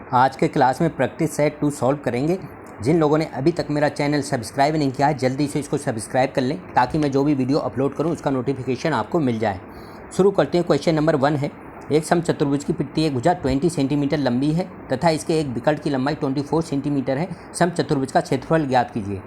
आज के क्लास में प्रैक्टिस सेट 2 सॉल्व करेंगे। जिन लोगों ने अभी तक मेरा चैनल सब्सक्राइब नहीं किया है जल्दी से इसको सब्सक्राइब कर लें ताकि मैं जो भी वीडियो अपलोड करूं उसका नोटिफिकेशन आपको मिल जाए। शुरू करते हैं। क्वेश्चन नंबर 1 है, एक समचतुर्भुज की प्रत्येक भुजा 20 सेंटीमीटर लंबी है तथा इसके एक विकर्ण की लंबाई 24 सेंटीमीटर है। समचतुर्भुज का क्षेत्रफल ज्ञात कीजिए।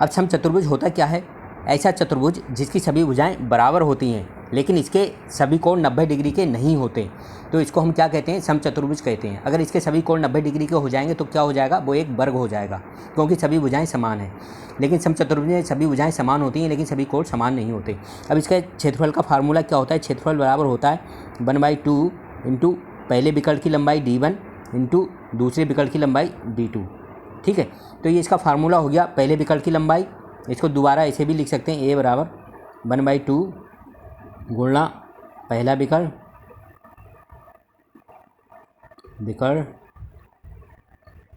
अब समचतुर्भुज होता क्या है? ऐसा चतुर्भुज जिसकी सभी भुजाएं बराबर होती हैं लेकिन इसके सभी कोण 90 डिग्री के नहीं होते, तो इसको हम क्या कहते हैं? समचतुर्भुज कहते हैं। अगर इसके सभी कोण 90 डिग्री के हो जाएंगे तो क्या हो जाएगा? वो एक वर्ग हो जाएगा क्योंकि सभी भुजाएं समान हैं। लेकिन समचतुर्भुज में सभी भुजाएं समान होती हैं लेकिन सभी कोण समान नहीं होते। अब इसके क्षेत्रफल का फार्मूला क्या होता है? क्षेत्रफल बराबर होता है 1/2 इंटू पहले विकर्ण की लंबाई d1 इंटू दूसरे विकर्ण की लंबाई d2। ठीक है, तो ये इसका फार्मूला हो गया पहले विकर्ण की लंबाई। इसको दोबारा ऐसे भी लिख सकते हैं, a बराबर 1/2 गुणा पहला विकर्ण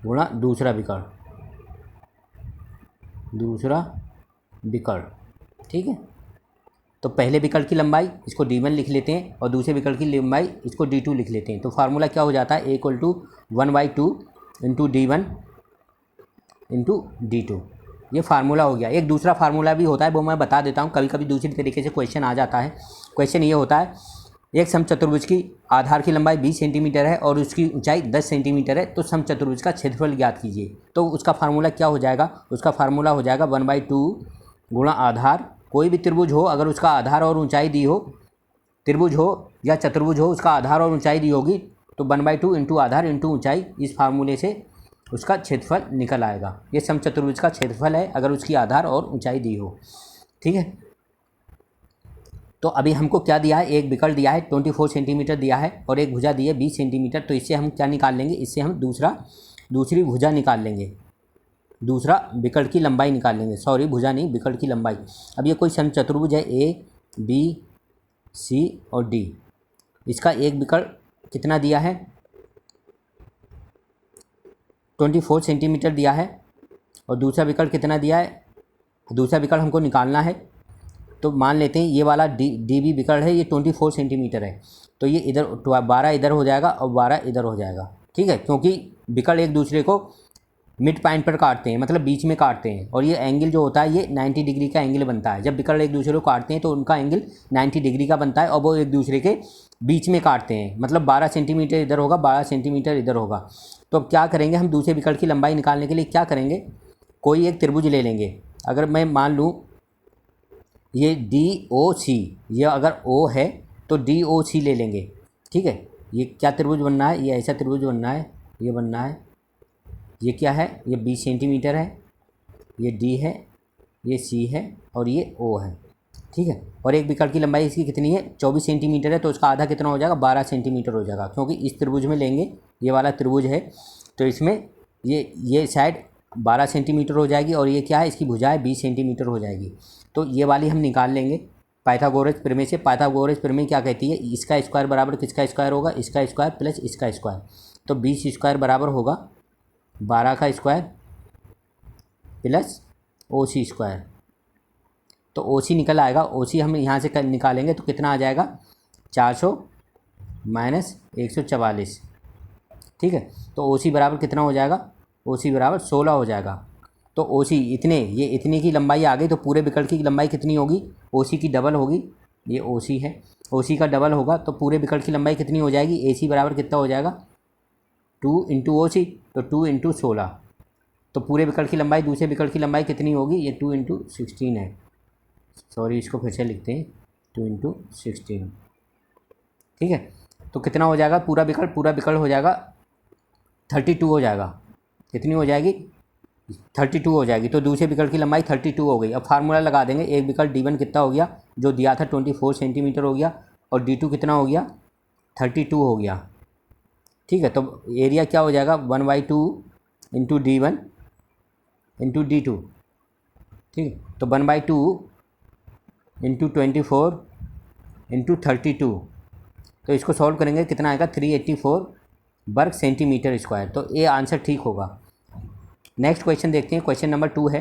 गुणा दूसरा विकर्ण। ठीक है, तो पहले विकर्ण की लंबाई इसको d1 लिख लेते हैं और दूसरे विकर्ण की लंबाई इसको d2 लिख लेते हैं। तो फार्मूला क्या हो जाता है? a = 1/2 into d1 into d2। ये फार्मूला हो गया। एक दूसरा फार्मूला भी होता है, वो मैं बता देता हूँ। कभी कभी दूसरी तरीके से क्वेश्चन आ जाता है। क्वेश्चन ये होता है, एक समचतुर्भुज की आधार की लंबाई 20 सेंटीमीटर है और उसकी ऊंचाई 10 सेंटीमीटर है, तो समचतुर्भुज का क्षेत्रफल ज्ञात कीजिए। तो उसका फार्मूला क्या हो जाएगा? उसका फार्मूला हो जाएगा 1/2 गुणा आधार। कोई भी त्रिभुज हो, अगर उसका आधार और ऊंचाई दी हो, त्रिभुज हो या चतुर्भुज हो, उसका आधार और ऊंचाई दी होगी तो 1/2 इंटू आधार इंटू ऊंचाई, इस फार्मूले से उसका क्षेत्रफल निकल आएगा। ये समचतुर्भुज का क्षेत्रफल है अगर उसकी आधार और ऊंचाई दी हो। ठीक है, तो अभी हमको क्या दिया है? एक विकर्ण दिया है 24 सेंटीमीटर दिया है और एक भुजा दी है 20 सेंटीमीटर। तो इससे हम क्या निकाल लेंगे? इससे हम दूसरी भुजा निकाल लेंगे, दूसरा विकर्ण की लंबाई निकाल लेंगे। सॉरी, भुजा नहीं, विकर्ण की लंबाई। अब ये कोई समचतुर्भुज है A, B, C और D। इसका एक विकर्ण कितना दिया है? 24 सेंटीमीटर दिया है और दूसरा विकर्ण कितना दिया है? दूसरा विकर्ण हमको निकालना है। तो मान लेते हैं ये वाला डी बी विकर्ण है, ये 24 सेंटीमीटर है, तो ये इधर 12 इधर हो जाएगा और 12 इधर हो जाएगा। ठीक है, क्योंकि विकर्ण एक दूसरे को मिड पॉइंट पर काटते हैं, मतलब बीच में काटते हैं, और ये एंगल जो होता है ये 90 डिग्री का एंगल बनता है। जब विकर्ण एक दूसरे को काटते हैं तो उनका एंगल 90 डिग्री का बनता है और वो एक दूसरे के बीच में काटते हैं, मतलब 12 सेंटीमीटर इधर होगा, 12 सेंटीमीटर इधर होगा। तो अब क्या करेंगे? हम दूसरे विकर्ण की लंबाई निकालने के लिए क्या करेंगे? कोई एक त्रिभुज ले लेंगे। अगर मैं मान लूँ ये DOC, ये अगर O है तो DOC ले लेंगे। ठीक है, ये क्या त्रिभुज बनना है? ये ऐसा त्रिभुज बनना है, ये बनना है। ये क्या है? ये 20 सेंटीमीटर है, ये D है, ये C है और ये O है। ठीक है, और एक विकर्ण की लंबाई इसकी कितनी है? 24 सेंटीमीटर है, तो उसका आधा कितना हो जाएगा? 12 सेंटीमीटर हो जाएगा, क्योंकि इस त्रिभुज में लेंगे, ये वाला त्रिभुज है तो इसमें ये साइड 12 सेंटीमीटर हो जाएगी और ये क्या है? इसकी भुजाएं 20 सेंटीमीटर हो जाएगी। तो ये वाली हम निकाल लेंगे पाइथागोरस प्रमेय से। पाइथागोरस प्रमेय क्या कहती है? इसका स्क्वायर बराबर किसका स्क्वायर होगा? इसका स्क्वायर प्लस इसका स्क्वायर। तो 20 स्क्वायर बराबर होगा 12 का स्क्वायर प्लस OC स्क्वायर। तो OC निकल आएगा। OC हम यहाँ से निकालेंगे तो कितना आ जाएगा? 400 माइनस 144। ठीक है, तो OC बराबर कितना हो जाएगा? OC बराबर 16 हो जाएगा। तो OC इतने की लंबाई आ गई, तो पूरे विकर्ण की लंबाई कितनी होगी? OC की डबल होगी। ये OC है, OC का डबल होगा तो पूरे विकर्ण की लंबाई कितनी हो जाएगी? AC बराबर कितना हो जाएगा? 2 इंटू OC, तो 2 इंटू 16। तो पूरे विकर्ण की लंबाई दूसरे विकर्ण की लंबाई कितनी होगी? ये 2 इंटू 16 है। सॉरी, इसको फिर से लिखते हैं, 2 इंटू 16। ठीक है, तो कितना हो जाएगा? पूरा विकर्ण हो जाएगा 32 हो जाएगा। कितनी हो जाएगी? 32 हो जाएगी। तो दूसरे विकर्ण की लंबाई 32 हो गई। अब फार्मूला लगा देंगे। एक विकर्ण D1 कितना हो गया? जो दिया था 24 सेंटीमीटर हो गया, और D2 कितना हो गया? 32 हो गया। ठीक है, तो एरिया क्या हो जाएगा? 1/2 इंटू D1 इंटू D2। ठीक है, तो 1/2 इंटू 24 इंटू 32, तो इसको सॉल्व करेंगे कितना आएगा? 384 वर्ग सेंटीमीटर स्क्वायर। तो ये आंसर ठीक होगा। नेक्स्ट क्वेश्चन देखते हैं। क्वेश्चन नंबर 2 है,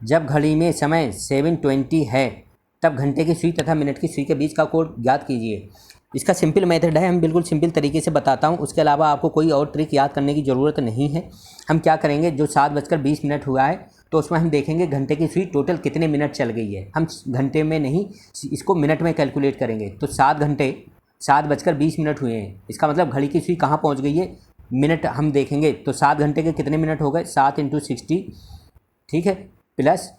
जब घड़ी में समय 7:20 है तब घंटे की सुई तथा मिनट की सुई के बीच का कोण ज्ञात कीजिए। इसका सिंपल मेथड है, हम बिल्कुल सिंपल तरीके से बताता हूँ, उसके अलावा आपको कोई और ट्रिक याद करने की ज़रूरत नहीं है। हम क्या करेंगे, जो 7:20 हुआ है तो उसमें हम देखेंगे घंटे की सुई टोटल कितने मिनट चल गई है। हम घंटे में नहीं, इसको मिनट में कैलकुलेट करेंगे। तो 7:20 हुए हैं, इसका मतलब घड़ी की सुई कहाँ पहुँच गई है, मिनट हम देखेंगे। तो 7 घंटे के कितने मिनट हो गए, 7 × 60, ठीक है, प्लस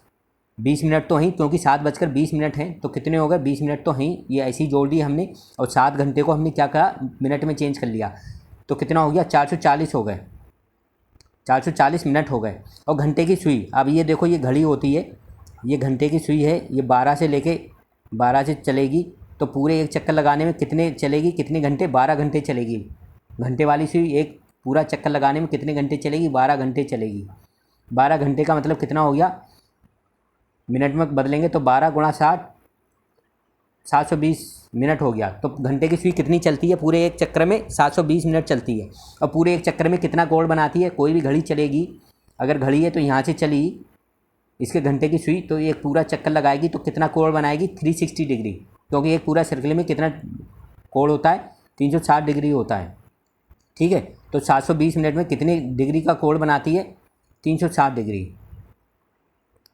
20 मिनट तो हैं, क्योंकि 7:20 हैं, तो कितने हो गए, 20 मिनट तो हैं, ये ऐसे ही जोड़ दिए हमने। और 7 घंटे को हमने क्या करा, मिनट में चेंज कर लिया, तो कितना हो गया, 440 हो गए, 440 मिनट हो गए। और घंटे की सुई, अब ये देखो, ये घड़ी होती है, ये घंटे की सुई है, ये 12 से लेके 12 से चलेगी, तो पूरे एक चक्कर लगाने में कितने चलेगी, कितने घंटे, 12 घंटे चलेगी। घंटे वाली सुई एक पूरा चक्कर लगाने में कितने घंटे चलेगी, 12 घंटे चलेगी। 12 घंटे का मतलब कितना हो गया, मिनट में बदलेंगे तो 12 × 60, 720 मिनट हो गया। तो घंटे की सुई कितनी चलती है, पूरे एक चक्कर में 720 मिनट चलती है। और पूरे एक चक्कर में कितना कोण बनाती है, कोई भी घड़ी चलेगी, अगर घड़ी है तो यहाँ से चली इसके घंटे की सुई, तो एक पूरा चक्कर लगाएगी तो कितना कोण बनाएगी, 360 डिग्री, क्योंकि एक पूरा सर्कल में कितना कोण होता है, 360 डिग्री होता है, ठीक है। तो 720 मिनट में कितने डिग्री का कोण बनाती है, 360 डिग्री,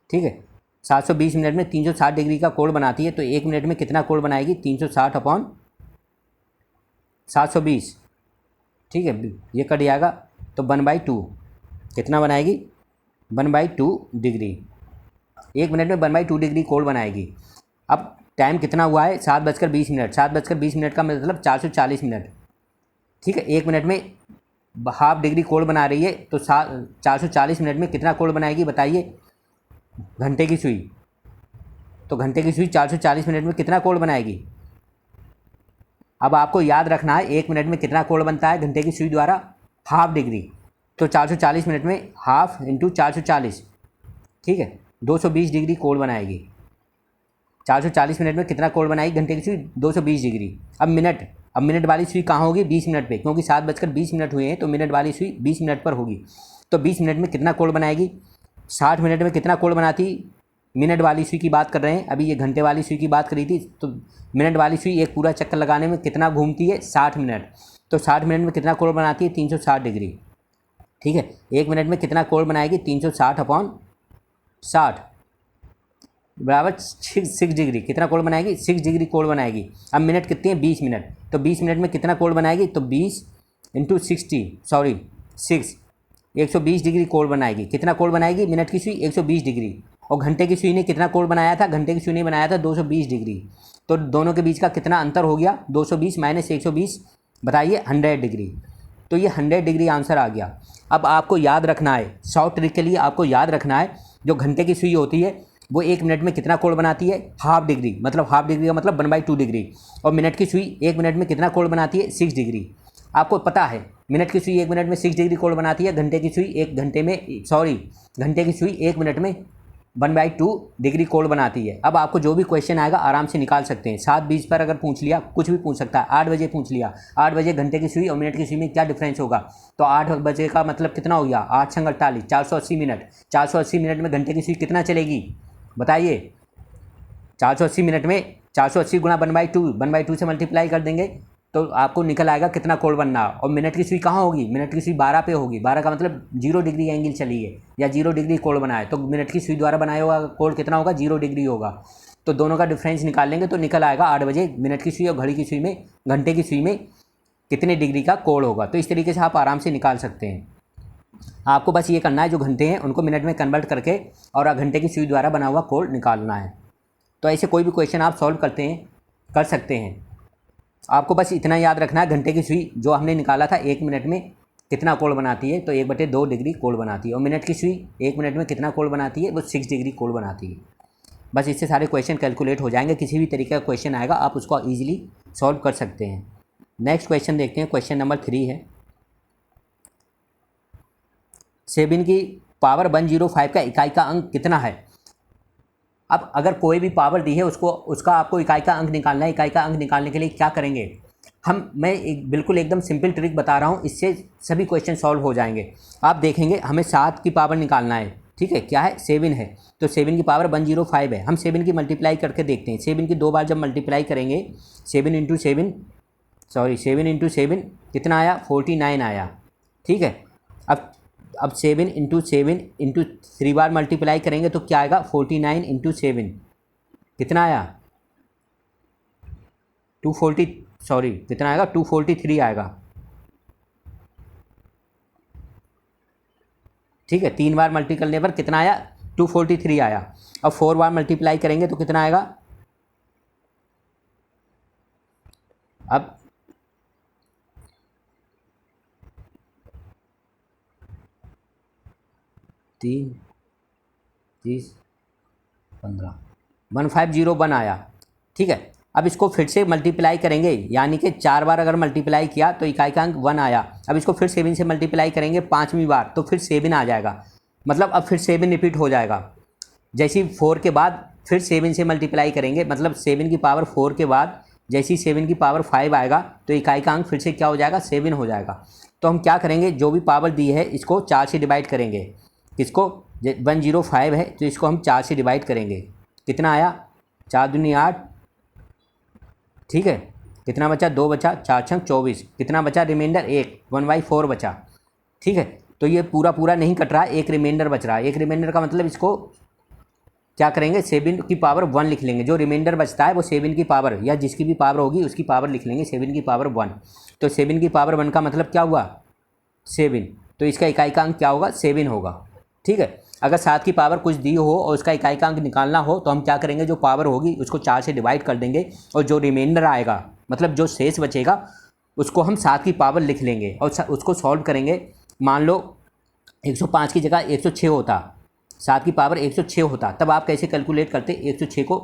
ठीक है। 720 मिनट में 360 डिग्री का कोण बनाती है, तो एक मिनट में कितना कोण बनाएगी, 360/720, ठीक है, ये कट जाएगा, तो 1/2 कितना बनाएगी, 1/2 डिग्री, एक मिनट में 1/2 डिग्री कोण बनाएगी। अब टाइम कितना हुआ है, 7:20, 7:20 का मतलब 440 मिनट, ठीक है। एक मिनट में हाफ डिग्री कोण बना रही है, तो 440 मिनट में कितना कोण बनाएगी बताइए, घंटे की सुई। तो घंटे की सुई 440 मिनट में कितना कोण बनाएगी। अब आपको याद रखना है एक मिनट में कितना कोण बनता है घंटे की सुई द्वारा, हाफ डिग्री। तो 440 मिनट में हाफ × 440, ठीक है, 220 डिग्री कोण बनाएगी। 440 मिनट में कितना कोण बनाएगी घंटे की सुई, 220 डिग्री। अब मिनट वाली सुई कहाँ होगी, 20 मिनट पे, क्योंकि 7:20 हुए हैं, तो मिनट वाली सुई 20 मिनट पर होगी। तो 20 मिनट में कितना कोण बनाएगी, 60 मिनट में कितना कोण बनाती, मिनट वाली सुई की बात कर रहे हैं, अभी ये घंटे वाली सुई की बात करी थी। तो मिनट वाली सुई एक पूरा चक्कर लगाने में कितना घूमती है, 60 मिनट। तो 60 मिनट में कितना कोण बनाती है, 360 डिग्री, ठीक है। एक मिनट में कितना कोण बनाएगी, 360/60 बराबर 6 डिग्री, कितना कोण बनाएगी, 6 डिग्री कोण बनाएगी। अब मिनट कितने हैं, 20 मिनट, तो 20 मिनट में कितना कोण बनाएगी, तो 20 × 6 120 डिग्री कोण बनाएगी। कितना कोण बनाएगी मिनट की सुई, 120 डिग्री। और घंटे की सुई ने कितना कोण बनाया था, घंटे की सुई ने बनाया था 220 डिग्री। तो दोनों के बीच का कितना अंतर हो गया, 220 - 120, बताइए 100 डिग्री। तो ये 100 डिग्री आंसर आ गया। अब आपको याद रखना है, शॉर्ट ट्रिक के लिए आपको याद रखना है, जो घंटे की सुई होती है वो एक मिनट में कितना कोण बनाती है, हाफ डिग्री, मतलब हाफ डिग्री का मतलब 1/2 डिग्री। और मिनट की सुई एक मिनट में कितना कोण बनाती है, 6 डिग्री। आपको पता है मिनट की सुई एक मिनट में 6 डिग्री कोण बनाती है, घंटे की सुई घंटे की सुई एक मिनट में 1/2 डिग्री कोण बनाती है। अब आपको जो भी क्वेश्चन आएगा आराम से निकाल सकते हैं। 7:20 पर अगर पूछ लिया, कुछ भी पूछ सकता है, 8 बजे पूछ लिया, 8 बजे घंटे की सुई और मिनट की सुई में क्या डिफरेंस होगा, तो 8 बजे का मतलब कितना हो गया, 8 × 48, 480 मिनट। 480 मिनट में घंटे की सुई कितना चलेगी बताइए, 480 मिनट में 480 × 1/2 से मल्टीप्लाई कर देंगे तो आपको निकल आएगा कितना कोण बनना। और मिनट की सुई कहाँ होगी, मिनट की सुई 12 पे होगी, 12 का मतलब 0 डिग्री एंगल चली है या 0 डिग्री कोण बनाए, तो मिनट की सुई द्वारा बनाया हुआ कोण कितना होगा, 0 डिग्री होगा। तो दोनों का डिफरेंस निकाल लेंगे तो निकल आएगा 8 बजे मिनट की सुई और घड़ी की सुई में, घंटे की सुई में कितने डिग्री का कोण होगा। तो इस तरीके से आप आराम से निकाल सकते हैं। आपको बस ये करना है, जो घंटे हैं उनको मिनट में कन्वर्ट करके और घंटे की सुई द्वारा बना हुआ कोण निकालना है। तो ऐसे कोई भी क्वेश्चन आप सॉल्व कर सकते हैं। आपको बस इतना याद रखना है, घंटे की सुई जो हमने निकाला था एक मिनट में कितना कोण बनाती है, तो 1/2 डिग्री कोण बनाती है। और मिनट की सुई एक मिनट में कितना कोण बनाती है, वो 6 डिग्री कोण बनाती है। बस इससे सारे क्वेश्चन कैलकुलेट हो जाएंगे। किसी भी तरीके का क्वेश्चन आएगा आप उसको ईजिली सॉल्व कर सकते हैं। नेक्स्ट क्वेश्चन देखते हैं, क्वेश्चन नंबर 3 है, 7 की पावर 105 का इकाई का अंक कितना है। अब अगर कोई भी पावर दी है उसका आपको इकाई का अंक निकालना है। इकाई का अंक निकालने के लिए क्या करेंगे, मैं बिल्कुल एकदम सिंपल ट्रिक बता रहा हूँ, इससे सभी क्वेश्चन सॉल्व हो जाएंगे। आप देखेंगे हमें 7 की पावर निकालना है, ठीक है, क्या है 7 है, तो 7 की पावर 105 है। हम 7 की मल्टीप्लाई करके देखते हैं। 7 की 2 बार जब मल्टीप्लाई करेंगे, 7 × 7 सॉरी 7 × 7 कितना आया 49 आया। ठीक है, अब 7 × 3 बार मल्टीप्लाई करेंगे तो क्या आएगा 49 × 7 कितना आया 240 सॉरी कितना आएगा 243 आएगा। ठीक है, 3 बार मल्टी करने पर कितना आया 243 आया। अब 4 बार मल्टीप्लाई करेंगे तो कितना आएगा, अब तीन 30 15 1501 आया। ठीक है, अब इसको फिर से मल्टीप्लाई करेंगे, यानी कि 4 बार अगर मल्टीप्लाई किया तो इकाई का अंक 1 आया। अब इसको फिर 7 से मल्टीप्लाई करेंगे 5वीं बार तो फिर 7 आ जाएगा, मतलब अब फिर 7 रिपीट हो जाएगा। जैसे 4 के बाद फिर 7 से मल्टीप्लाई करेंगे, मतलब 7 की पावर 4 के बाद जैसे ही 7 की पावर 5 आएगा तो इकाई का अंक फिर से क्या हो जाएगा 7 हो जाएगा। तो हम क्या करेंगे, जो भी पावर दी है इसको 4 से डिवाइड करेंगे। किसको, 105 है तो इसको हम 4 से डिवाइड करेंगे। कितना आया 4 दूनी 8। ठीक है, कितना बचा 2 बचा, 4 छंग 24, कितना बचा रिमाइंडर 1 1/4 बचा। ठीक है, तो ये पूरा नहीं कट रहा, एक रिमाइंडर बच रहा है। एक रिमाइंडर का मतलब इसको क्या करेंगे 7 की पावर 1 लिख लेंगे। जो रिमाइंडर बचता है वो 7 की पावर या जिसकी भी पावर होगी उसकी पावर लिख लेंगे 7 की पावर 1। तो 7 की पावर 1 का मतलब क्या हुआ 7, तो इसका इकाई का अंक क्या होगा 7 होगा। ठीक है, अगर 7 की पावर कुछ दी हो और उसका इकाई का अंक निकालना हो तो हम क्या करेंगे, जो पावर होगी उसको 4 से डिवाइड कर देंगे और जो रिमाइंडर आएगा मतलब जो शेष बचेगा उसको हम 7 की पावर लिख लेंगे और उसको सॉल्व करेंगे। मान लो 105 की जगह 106 होता, 7 की पावर 106 होता, तब आप कैसे कैलकुलेट करते, 106 को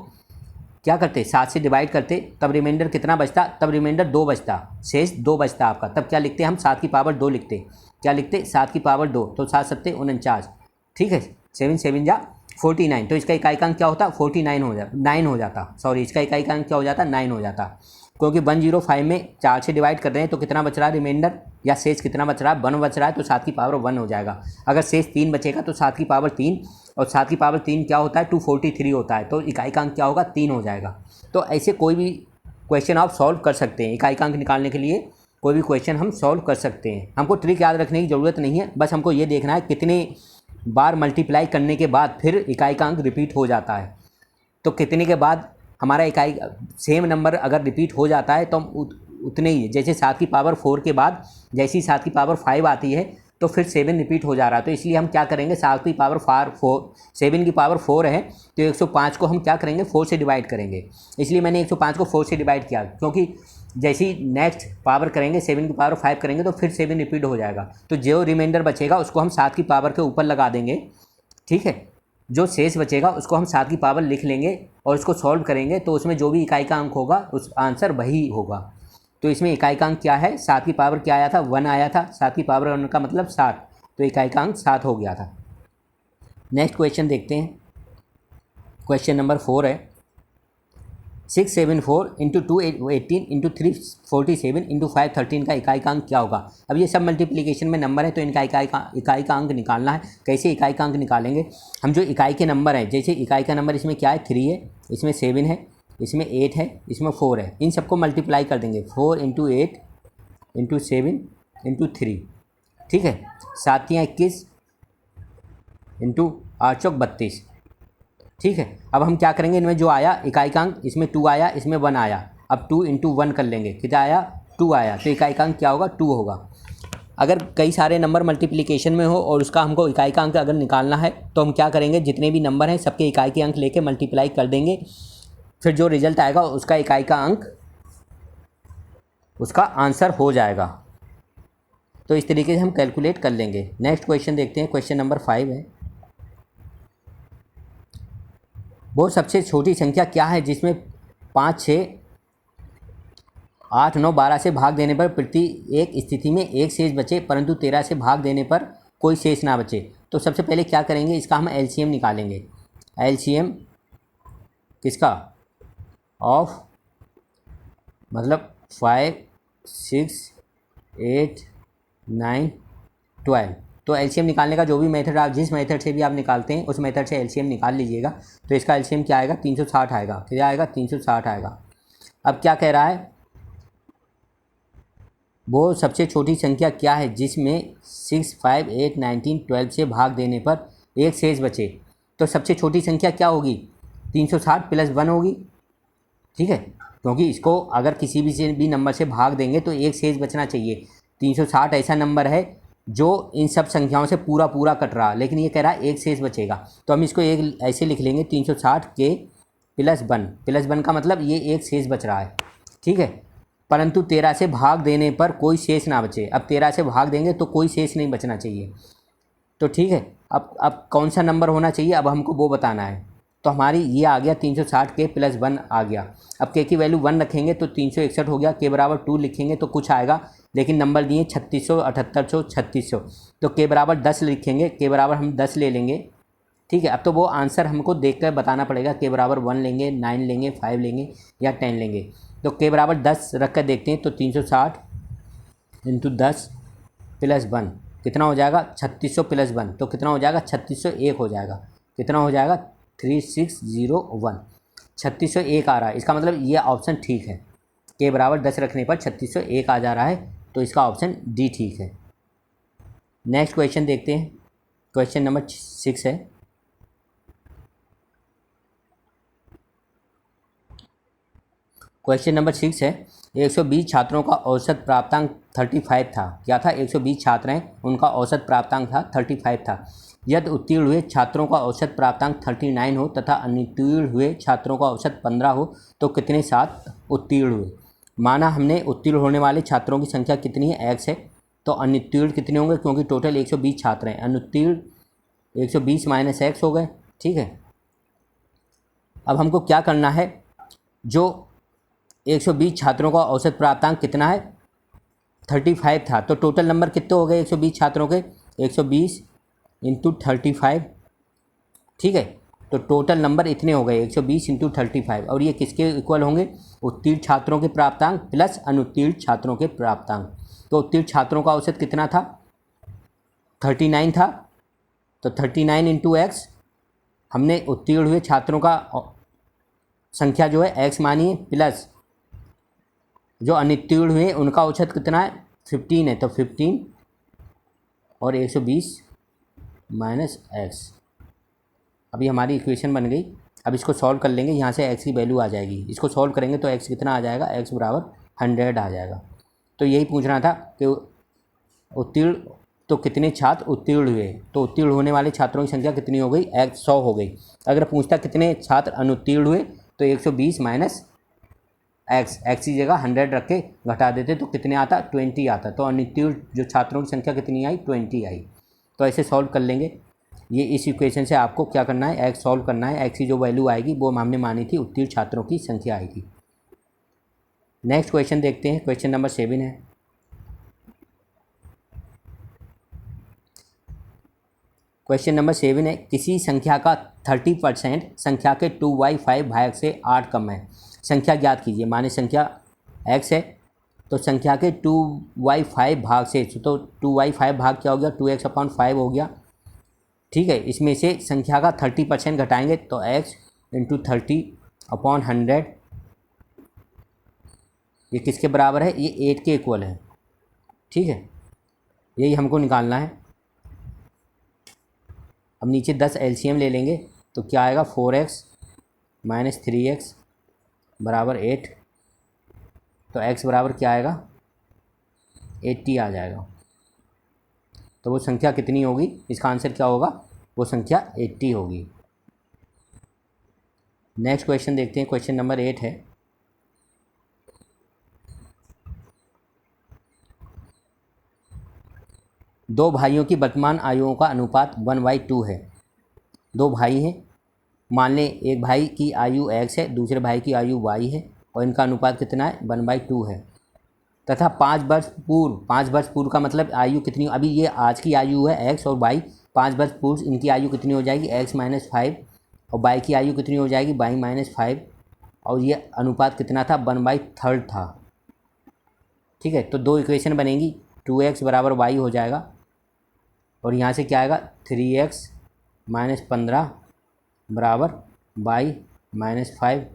क्या करते 7 से डिवाइड करते, तब रिमाइंडर कितना बचता, तब रिमाइंडर 2 बचता, शेष 2 बचता आपका। तब क्या लिखते हम 7 की पावर 2 लिखते। क्या लिखते 7 की पावर 2, तो 7 7 49। ठीक है, 7 7 जा 49, तो इसका इकाई का अंक क्या होता 49 हो जाता 9 हो जाता, सॉरी इसका इकाई का अंक क्या हो जाता 9 हो जाता। क्योंकि 105 में 4 से डिवाइड कर रहे हैं तो कितना बच रहा है रिमाइंडर या शेष कितना बच रहा है 1 बच रहा है, तो 7 की पावर 1 हो जाएगा। अगर शेष 3 बचेगा तो 7 की पावर 3, और 7 की पावर 3 क्या होता है 243 होता है, तो इकाई का अंक क्या होगा 3 हो जाएगा। तो ऐसे कोई भी क्वेश्चन आप सॉल्व कर सकते हैं। इकाई का अंक निकालने के लिए कोई भी क्वेश्चन हम सॉल्व कर सकते हैं। हमको ट्रिक याद रखने की ज़रूरत नहीं है, बस हमको ये देखना है कितने बार मल्टीप्लाई करने के बाद फिर इकाई का अंक रिपीट हो जाता है। तो कितने के बाद हमारा इकाई सेम नंबर अगर रिपीट हो जाता है तो हम उतने ही, जैसे 7 की पावर 4 के बाद जैसी 7 की पावर 5 आती है तो फिर 7 रिपीट हो जा रहा है। तो इसलिए हम क्या करेंगे 7 की पावर 7 की पावर 4 है तो 105 को हम क्या करेंगे 4 से डिवाइड करेंगे। इसलिए मैंने 105 को 4 से डिवाइड किया, क्योंकि जैसे ही नेक्स्ट पावर करेंगे 7 की पावर 5 करेंगे तो फिर 7 रिपीट हो जाएगा। तो जो रिमाइंडर बचेगा उसको हम 7 की पावर के ऊपर लगा देंगे। ठीक है, जो शेष बचेगा उसको हम 7 की पावर लिख लेंगे और उसको सॉल्व करेंगे तो उसमें जो भी इकाई का अंक होगा उस आंसर वही होगा। तो इसमें इकाई का अंक क्या है 7 की पावर क्या आया था 1 आया था, 7 की पावर 1 का मतलब 7, तो इकाई का अंक 7 हो गया था। नेक्स्ट क्वेश्चन देखते हैं, क्वेश्चन नंबर 4 है 674 × 218 × 347 × 513 का इकाई का अंक क्या होगा। अब ये सब मल्टीप्लिकेशन में नंबर है तो इनका इकाई का अंक निकालना है। कैसे इकाई का अंक निकालेंगे, हम जो इकाई के नंबर हैं, जैसे इकाई का नंबर इसमें क्या है 3 है, इसमें 7 है, इसमें 8 है, इसमें 4 है, इन सबको मल्टीप्लाई कर देंगे 4 × 8 × 7 × 3। ठीक है, 7 × 21 × 8 चौक 32। ठीक है, अब हम क्या करेंगे, इनमें जो आया इकाई का अंक, इसमें 2 आया, इसमें 1 आया, अब 2 × 1 कर लेंगे, कितना आया 2 आया, तो इकाई का अंक क्या होगा 2 होगा। अगर कई सारे नंबर मल्टीप्लिकेशन में हो और उसका हमको इकाई का अंक अगर निकालना है तो हम क्या करेंगे, जितने भी नंबर हैं सबके इकाई के अंक लेके मल्टीप्लाई कर देंगे, फिर जो रिजल्ट आएगा उसका इकाई का अंक उसका आंसर हो जाएगा। तो इस तरीके से हम कैलकुलेट कर लेंगे। नेक्स्ट क्वेश्चन देखते हैं, क्वेश्चन नंबर 5 है, वो सबसे छोटी संख्या क्या है जिसमें 5 6 8 9 12 से भाग देने पर प्रति एक स्थिति में एक शेष बचे, परंतु 13 से भाग देने पर कोई शेष ना बचे। तो सबसे पहले क्या करेंगे, इसका हम एलसीएम निकालेंगे। एलसीएम किसका, ऑफ मतलब 5 6 8 9 12। तो एलसीएम निकालने का जो भी मेथड आप जिस मेथड से भी आप निकालते हैं उस मेथड से एलसीएम निकाल लीजिएगा। तो इसका एलसीएम क्या आएगा 360 आएगा, क्या आएगा 360 आएगा। अब क्या कह रहा है वो सबसे छोटी संख्या क्या है जिसमें 6, 5, 8, 19, 12 से भाग देने पर एक शेष बचे। तो सबसे छोटी संख्या क्या होगी, 360 प्लस 1 होगी। ठीक है, क्योंकि इसको अगर किसी भी नंबर से भाग देंगे तो एक शेष बचना चाहिए। 360 ऐसा नंबर है जो इन सब संख्याओं से पूरा पूरा कट रहा, लेकिन ये कह रहा है एक शेष बचेगा। तो हम इसको एक ऐसे लिख लेंगे, 360 के प्लस 1 का मतलब ये एक शेष बच रहा है। ठीक है, परंतु 13 से भाग देने पर कोई शेष ना बचे। अब 13 से भाग देंगे तो कोई शेष नहीं बचना चाहिए। तो ठीक है, अब कौन सा नंबर होना चाहिए, अब हमको वो बताना है। तो हमारी ये आ गया 360 के प्लस 1 आ गया। अब के की वैल्यू 1 रखेंगे तो 361 हो गया। के बराबर 2 लिखेंगे तो कुछ आएगा, लेकिन नंबर दिए 3600, 7800, 3600। तो के बराबर 10 लिखेंगे, के बराबर हम 10 ले लेंगे। ठीक है, अब तो वो आंसर हमको देख कर बताना पड़ेगा, के बराबर 1 लेंगे, 9 लेंगे, 5 लेंगे या 10 लेंगे। तो के बराबर 10 रख कर देखते हैं। तो 360 इंटू 10 प्लस 1 कितना हो जाएगा, 3600 प्लस 1 तो कितना हो जाएगा, 3601 हो जाएगा। कितना हो जाएगा, 3601। 3601 आ रहा है, इसका मतलब ये ऑप्शन ठीक है। के बराबर 10 रखने पर 3601 आ जा रहा है, तो इसका ऑप्शन डी ठीक है। नेक्स्ट क्वेश्चन देखते हैं। क्वेश्चन नंबर 6 है। क्वेश्चन नंबर 6 है, 120 छात्रों का औसत प्राप्तांक 35 था। क्या था, 120 छात्र हैं, उनका औसत प्राप्तांक था 35 था। यदि उत्तीर्ण हुए छात्रों का औसत प्राप्तांक 39 हो तथा अनुत्तीर्ण हुए छात्रों का औसत 15 हो तो कितने छात्र उत्तीर्ण हुए। माना हमने उत्तीर्ण होने वाले छात्रों की संख्या कितनी है, x है। तो अनुत्तीर्ण कितने होंगे, क्योंकि टोटल 120 छात्र हैं, अनुत्तीर्ण 120 माइनस x हो गए। ठीक है, अब हमको क्या करना है, जो 120 छात्रों का औसत प्राप्तांक कितना है, 35 था। तो टोटल नंबर कितने हो गए 120 छात्रों के, 120 इंटू 35। ठीक है, तो टोटल नंबर इतने हो गए 120 इंटू 35। और ये किसके इक्वल होंगे, उत्तीर्ण छात्रों के प्राप्तांक प्लस अनुत्तीर्ण छात्रों के प्राप्तांक। तो उत्तीर्ण छात्रों का औसत कितना था, 39 था। तो 39 इंटू एक्स, हमने उत्तीर्ण हुए छात्रों का संख्या जो है एक्स मानिए, प्लस जो अनुत्तीर्ण हुए उनका औसत कितना है, 15 है। तो 15 और 120 माइनस एक्स। अभी हमारी इक्वेशन बन गई। अब इसको सॉल्व कर लेंगे, यहाँ से एक्स की वैल्यू आ जाएगी। इसको सॉल्व करेंगे तो एक्स कितना आ जाएगा, एक्स बराबर 100 आ जाएगा। तो यही पूछना था कि उत्तीर्ण तो कितने छात्र उत्तीर्ण हुए, तो उत्तीर्ण होने वाले छात्रों की संख्या कितनी हो गई, 100 हो गई। अगर पूछता कितने छात्र अनुत्तीर्ण हुए तो 120 माइनस एक्स की जगह 100 रख के घटा देते तो कितने आता, 20 आता। तो अनुत्तीर्ण जो छात्रों की संख्या कितनी आई, 20 आई। तो ऐसे सॉल्व कर लेंगे। ये इस इक्वेशन से आपको क्या करना है, एक्स सॉल्व करना है। एक्स की जो वैल्यू आएगी वो हमने मानी थी उत्तीर्ण छात्रों की संख्या आएगी। नेक्स्ट क्वेश्चन देखते हैं। क्वेश्चन नंबर 7 है। क्वेश्चन नंबर 7 है, किसी संख्या का 30% संख्या के 2/5 भाग से 8 कम है, संख्या ज्ञात कीजिए। माने संख्या x है, तो संख्या के 2/5 भाग से, तो 2/5 भाग क्या हो गया, 2x/5 हो गया। ठीक है, इसमें से संख्या का 30% घटाएंगे तो x इंटू 30/100, ये किसके बराबर है, ये 8 के इक्वल है। ठीक है, यही हमको निकालना है। अब नीचे 10 एलसीएम ले लेंगे तो क्या आएगा, 4x माइनस 3x बराबर 8। तो x बराबर क्या आएगा, 80 आ जाएगा। तो वो संख्या कितनी होगी, इसका आंसर क्या होगा, वो संख्या 80 होगी। नेक्स्ट क्वेश्चन देखते हैं। क्वेश्चन नंबर 8 है। दो भाइयों की वर्तमान आयुओं का अनुपात 1/2 है। दो भाई हैं, मान लें एक भाई की आयु x है, दूसरे भाई की आयु y है, और इनका अनुपात कितना है, 1/2 है। तथा 5 वर्ष पूर्व का मतलब आयु कितनी, अभी ये आज की आयु है x और y, 5 वर्ष पूर्व इनकी आयु कितनी हो जाएगी, x माइनस 5, और y की आयु कितनी हो जाएगी, y माइनस 5, और ये अनुपात कितना था, 1/3 था। ठीक है, तो दो इक्वेशन बनेगी, 2x बराबर y हो जाएगा, और यहाँ से क्या आएगा, 3x माइनस 15 बराबर y माइनस 5।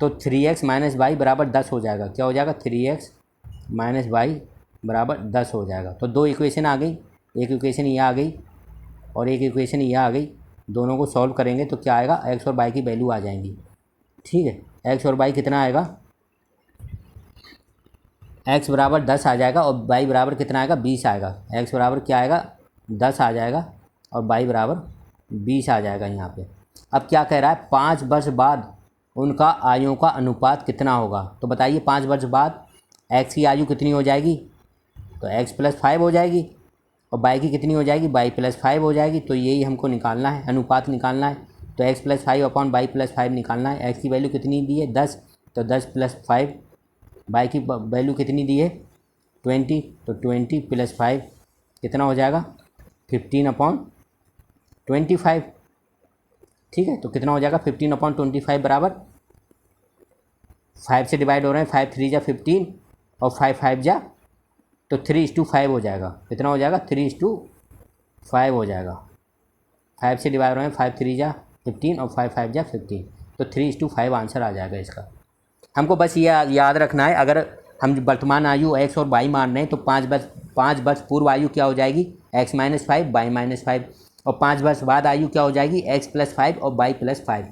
तो 3x माइनस वाई बराबर 10 हो जाएगा। क्या हो जाएगा, 3x माइनस वाई बराबर 10 हो जाएगा। तो दो इक्वेशन आ गई, एक इक्वेशन ये आ गई और एक इक्वेशन ये आ गई। दोनों को सॉल्व करेंगे तो क्या आएगा, एक्स और वाई की वैल्यू आ जाएंगी। ठीक है, एक्स और वाई कितना आएगा, एक्स बराबर 10 आ जाएगा और वाई बराबर कितना आएगा, 20 आएगा। एक्स बराबर क्या आएगा, 10 आ जाएगा और वाई बराबर 20 आ जाएगा यहाँ पे। अब क्या कह रहा है, 5 वर्ष बाद उनका आयुओं का अनुपात कितना होगा। तो बताइए 5 वर्ष बाद एक्स की आयु कितनी हो जाएगी, तो एक्स प्लस 5 हो जाएगी और वाई की कितनी हो जाएगी, वाई प्लस 5 हो जाएगी। तो यही हमको निकालना है, अनुपात निकालना है। तो X plus 5 upon Y plus 5 निकालना है। एक्स की वैल्यू कितनी दी है, 10, तो 10 प्लस 5। वाई की वैल्यू कितनी दी है, 20, तो 20 प्लस 5 कितना हो जाएगा, 15 अपॉन 25। ठीक है, तो कितना हो जाएगा, 15 अपॉन 25 बराबर 5 से डिवाइड हो रहे हैं, 5 3 जा 15 और 5 5 जा, तो 3:5 हो जाएगा। कितना हो जाएगा, 3:5 हो जाएगा। 5 से डिवाइड हो रहे हैं, 5 3 जा 15 और 5 5 जा 15, तो 3:5 आंसर आ जाएगा इसका। हमको बस ये याद रखना है, अगर हम वर्तमान आयु एक्स और वाई मान रहे हैं तो 5 वर्ष पूर्व आयु क्या हो जाएगी, एक्स माइनस 5 वाई माइनस 5, और 5 वर्ष बाद आयु क्या हो जाएगी, एक्स प्लस 5 और वाई प्लस 5।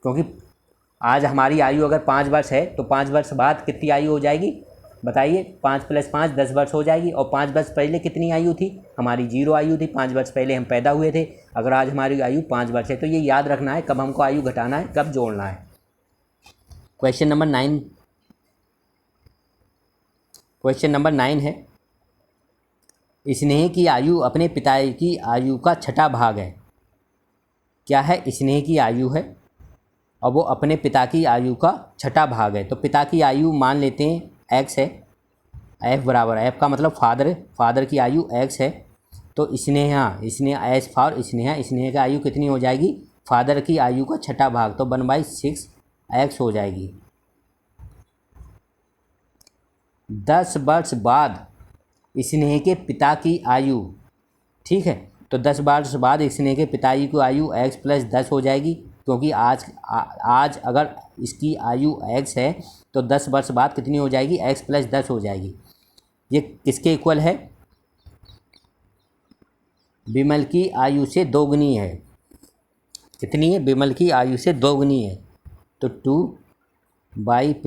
क्योंकि आज हमारी आयु अगर 5 वर्ष है तो 5 वर्ष बाद कितनी आयु हो जाएगी, बताइए। 5 + 5 10 वर्ष हो जाएगी। और 5 वर्ष पहले कितनी आयु थी, हमारी 0 आयु थी। 5 वर्ष पहले हम पैदा हुए थे। अगर आज हमारी आयु 5 वर्ष है तो ये याद रखना है कब हमको आयु घटाना है, कब जोड़ना है। क्वेश्चन नंबर 9 है, स्नेह की आयु अपने पिता की आयु का छठा भाग है। क्या है, स्नेह की आयु है और वो अपने पिता की आयु का छठा भाग है। तो पिता की आयु मान लेते हैं एक्स है, एफ बराबर, एफ का मतलब फादर, फादर की आयु एक्स है। तो स्नेह एस फॉर स्नेहा, स्नेह की आयु कितनी हो जाएगी, फादर की आयु का छठा भाग, तो 1/6 एक्स हो जाएगी। 10 वर्ष बाद स्नेह के पिता की आयु, ठीक है, तो 10 वर्ष बाद स्नेह के पिताजी की आयु एक्स प्लस 10 हो जाएगी। क्योंकि आज अगर इसकी आयु एक्स है तो 10 वर्ष बाद कितनी हो जाएगी, एक्स प्लस 10 हो जाएगी। ये किसके इक्वल है, विमल की आयु से दोगुनी है। कितनी है, विमल की आयु से दोगुनी है। तो 2 +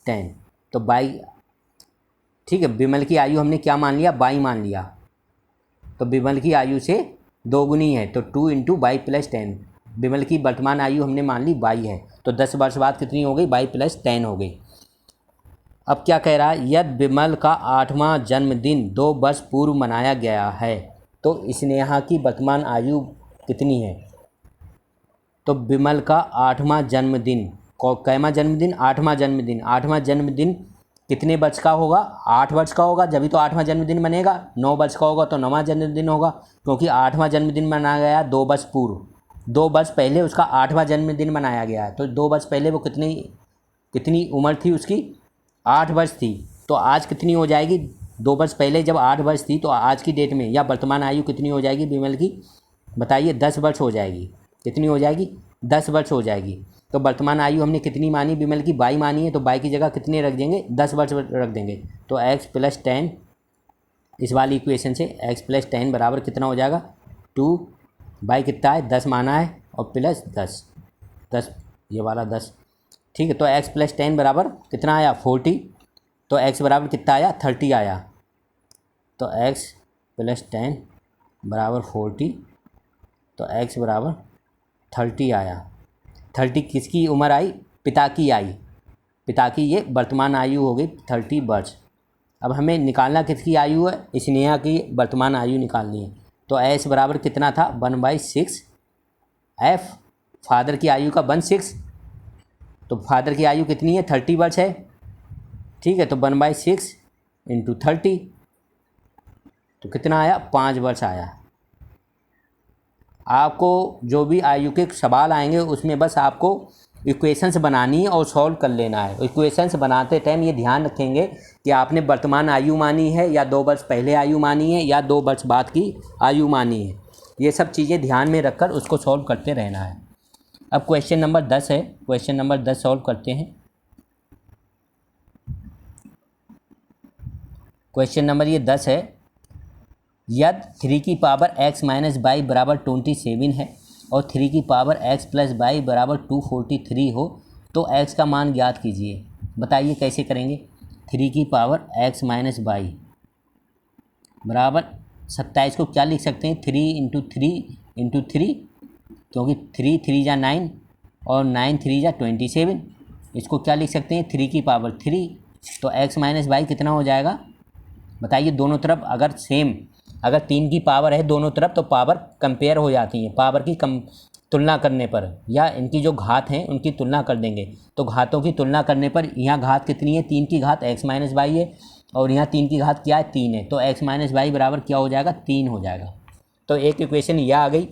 10, तो बाई, ठीक है, विमल की आयु हमने क्या मान लिया, बाई मान लिया। तो विमल की आयु से दोगुनी है तो 2 × y + 10। विमल की वर्तमान आयु हमने मान ली बाई है, तो 10 वर्ष बाद कितनी हो गई, y + 10 हो गई। अब क्या कह रहा है, यदि विमल का 8वां जन्मदिन 2 वर्ष पूर्व मनाया गया है तो स्नेहा की वर्तमान आयु कितनी है। तो विमल का 8वां जन्मदिन, कैवां जन्मदिन, 8वां जन्मदिन, 8वां जन्मदिन कितने वर्ष का होगा, 8 वर्ष का होगा, जब भी तो 8वां जन्मदिन बनेगा। 9 वर्ष का होगा तो 9वां जन्मदिन होगा, क्योंकि 8वां जन्मदिन मनाया गया 2 वर्ष पूर्व, 2 वर्ष पहले उसका 8वां जन्मदिन मनाया गया है। तो 2 वर्ष पहले वो कितनी उम्र थी उसकी, 8 वर्ष थी। तो आज कितनी हो जाएगी, 2 वर्ष पहले जब 8 वर्ष थी तो आज की डेट में या वर्तमान आयु कितनी हो जाएगी विमल की, बताइए, 10 वर्ष हो जाएगी। कितनी हो जाएगी, 10 वर्ष हो जाएगी। तो वर्तमान आयु हमने कितनी मानी, विमल की बाई मानी है, तो बाई की जगह कितने रख देंगे, 10 वर्ष रख देंगे। तो x + 10, इस वाली इक्वेशन से x + 10 बराबर कितना हो जाएगा, 2 बाई कितना है, 10 माना है और प्लस 10, ये वाला 10, ठीक है। तो x + 10 बराबर कितना आया, 40। तो x बराबर कितना आया, 30 आया। तो x + 10 बराबर 40, तो x बराबर 30 आया। 30 किसकी उम्र आई, पिता की आई, पिता की ये वर्तमान आयु हो गई 30 वर्ष। अब हमें निकालना किसकी आयु है, स्नेहा की वर्तमान आयु निकालनी है। तो एस बराबर कितना था, 1/6 एफ, फादर की आयु का 1/6, तो फादर की आयु कितनी है, 30 वर्ष है, ठीक है। तो 1/6 × 30, तो कितना आया, 5 वर्ष आया। आपको जो भी आयु के सवाल आएंगे उसमें बस आपको इक्वेशंस बनानी है और सॉल्व कर लेना है। इक्वेशंस बनाते टाइम ये ध्यान रखेंगे कि आपने वर्तमान आयु मानी है या 2 वर्ष पहले आयु मानी है या 2 वर्ष बाद की आयु मानी है। ये सब चीज़ें ध्यान में रखकर उसको सॉल्व करते रहना है। अब क्वेश्चन नंबर 10 है, क्वेश्चन नंबर 10 सॉल्व करते हैं। क्वेश्चन नंबर ये 10 है। यदि 3 की पावर x माइनस बाई बराबर 27 है और 3 की पावर x प्लस बाई बराबर 243 हो तो x का मान ज्ञात कीजिए। बताइए कैसे करेंगे। 3 की पावर x माइनस बाई बराबर 27 को क्या लिख सकते हैं, 3 क्योंकि 3 3 जा 9 और 9 3 जा 27। इसको क्या लिख सकते हैं, 3 की पावर 3। तो x माइनस बाई कितना हो जाएगा बताइए। दोनों तरफ अगर सेम, अगर 3 की पावर है दोनों तरफ तो पावर कंपेयर हो जाती है, पावर की तुलना करने पर, या इनकी जो घात हैं उनकी तुलना कर देंगे। तो घातों की तुलना करने पर यहाँ घात कितनी है, 3 की घात x माइनस बाई है और यहाँ 3 की घात क्या है, 3 है। तो x माइनस बाई बराबर क्या हो जाएगा, 3 हो जाएगा। तो एक इक्वेशन यह आ गई,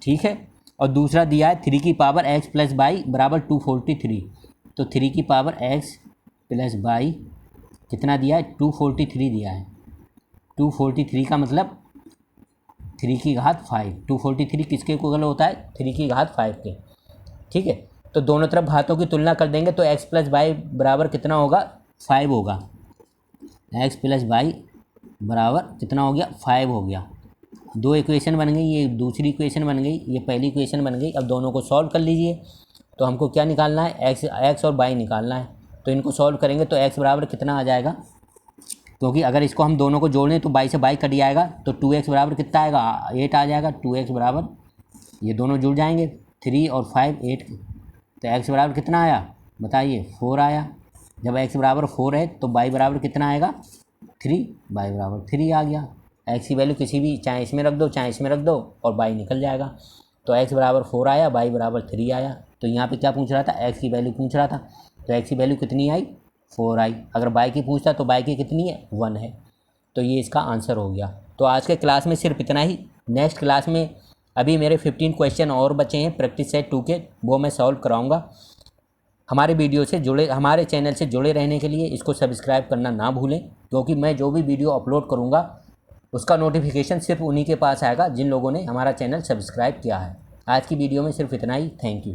ठीक है। और दूसरा दिया है 3 की पावर x प्लस बाई बराबर 243। तो 3 की पावर x प्लस बाई कितना दिया है, 243 दिया है। 243 का मतलब 3 की घात 5। 243 किसके इक्वल होता है, 3 की घात 5 के, ठीक है। तो दोनों तरफ घातों की तुलना कर देंगे तो x प्लस बाई बराबर कितना होगा, 5 होगा। x प्लस बाई बराबर कितना हो गया, 5 हो गया। दो इक्वेशन बन गई, ये दूसरी इक्वेशन बन गई, ये पहली इक्वेशन बन गई। अब दोनों को सॉल्व कर लीजिए। तो हमको क्या निकालना है, x और बाई निकालना है। तो इनको सॉल्व करेंगे तो x बराबर कितना आ जाएगा, क्योंकि अगर इसको हम दोनों को जोड़ें तो बाई से बाई कट जाएगा। तो 2x बराबर कितना आएगा, 8 आ जाएगा। 2x बराबर, ये दोनों जुड़ जाएंगे, 3 और 5 8। तो x बराबर कितना आया बताइए, 4 आया। जब x बराबर 4 है तो बाई बराबर कितना आएगा, 3। बाई बराबर 3 आ गया। x की वैल्यू किसी भी, चाहे इसमें रख दो चाहे इसमें रख दो और बाई निकल जाएगा। तो x बराबर 4 आया, बाई बराबर 3 आया। तो यहाँ पे क्या पूछ रहा था, x की वैल्यू पूछ रहा था। तो x की वैल्यू कितनी आई, 4 आई। अगर बाई की पूछता तो बाई की कितनी है, 1 है। तो ये इसका आंसर हो गया। तो आज के क्लास में सिर्फ इतना ही। नेक्स्ट क्लास में अभी मेरे 15 क्वेश्चन और बचे हैं प्रैक्टिस सेट 2 के, वो मैं सॉल्व कराऊँगा। हमारे वीडियो से जुड़े, हमारे चैनल से जुड़े रहने के लिए इसको सब्सक्राइब करना ना भूलें, क्योंकि मैं जो भी वीडियो अपलोड करूँगा उसका नोटिफिकेशन सिर्फ उन्हीं के पास आएगा जिन लोगों ने हमारा चैनल सब्सक्राइब किया है। आज की वीडियो में सिर्फ इतना ही। Thank you.